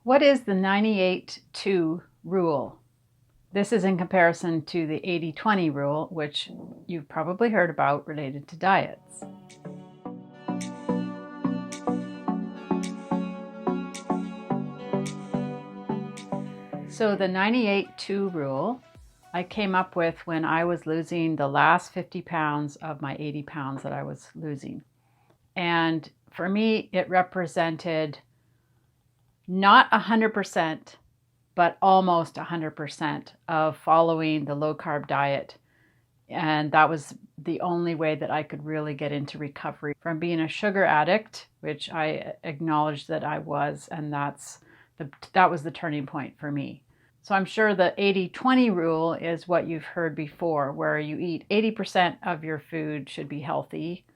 What is the 98-2 rule? This is in comparison to the 80-20 rule, which you've probably heard about related to diets. So the 98-2 rule I came up with when I was losing the last 50 pounds of my 80 pounds that I was losing. And for me, it represented not 100%, but almost 100% of following the low-carb diet. And that was the only way that I could really get into recovery from being a sugar addict, which I acknowledged that I was, and that was the turning point for me. So I'm sure the 80-20 rule is what you've heard before, where you eat 80% of your food should be healthy,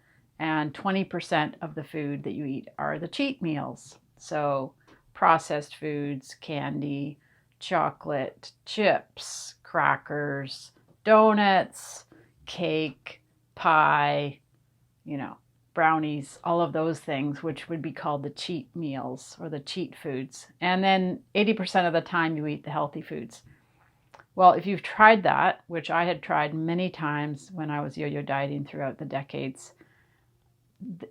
and 20% of the food that you eat are the cheat meals. So processed foods, candy, chocolate, chips, crackers, donuts, cake, pie, brownies, all of those things, which would be called the cheat meals or the cheat foods. And then 80% of the time you eat the healthy foods. Well, if you've tried that, which I had tried many times when I was yo-yo dieting throughout the decades,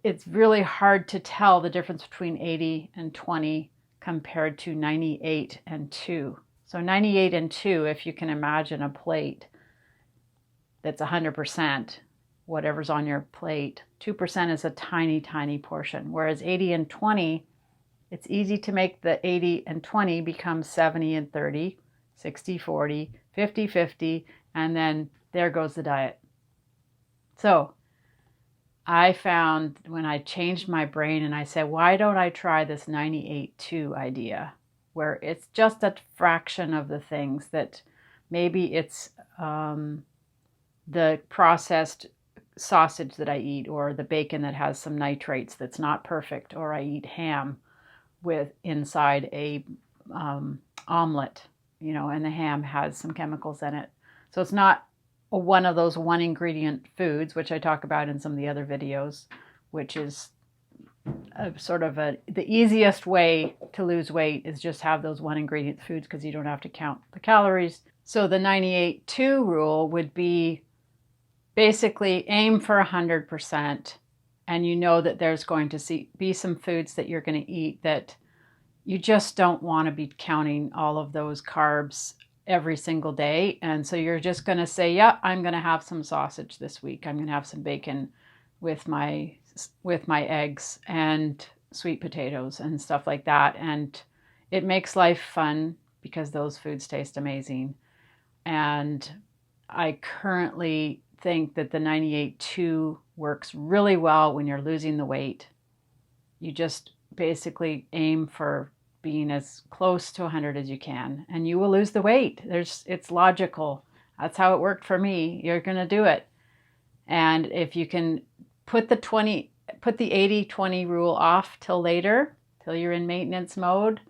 it's really hard to tell the difference between 80 and 20 compared to 98 and 2. So 98 and 2, if you can imagine a plate that's 100%, whatever's on your plate, 2% is a tiny, tiny portion. Whereas 80 and 20, it's easy to make the 80 and 20 become 70 and 30, 60, 40, 50, 50, and then there goes the diet. So I found when I changed my brain and I said, why don't I try this 98-2 idea, where it's just a fraction of the things that maybe it's the processed sausage that I eat, or the bacon that has some nitrates that's not perfect, or I eat ham with inside a omelet, and the ham has some chemicals in it. So it's not one of those one ingredient foods, which I talk about in some of the other videos, which is the easiest way to lose weight is just have those one ingredient foods, because you don't have to count the calories. So the 98-2 rule would be basically aim for 100%, and you know that there's going to be some foods that you're going to eat that you just don't want to be counting all of those carbs every single day. And so you're just going to say, yeah, I'm going to have some sausage this week. I'm going to have some bacon with my eggs and sweet potatoes and stuff like that. And it makes life fun because those foods taste amazing. And I currently think that the 98-2 works really well when you're losing the weight. You just basically aim for being as close to 100 as you can, and you will lose the weight. It's logical. That's how it worked for me. You're going to do it. And if you can put the 80-20 rule off till later, till you're in maintenance mode,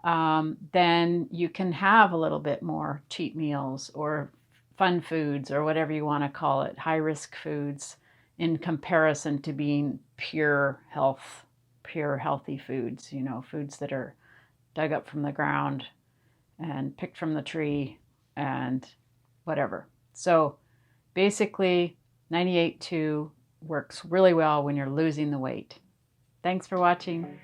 then you can have a little bit more cheat meals or fun foods or whatever you want to call it, high-risk foods, in comparison to being pure healthy foods, foods that are dug up from the ground and picked from the tree and whatever. So basically 98-2 works really well when you're losing the weight. Thanks for watching.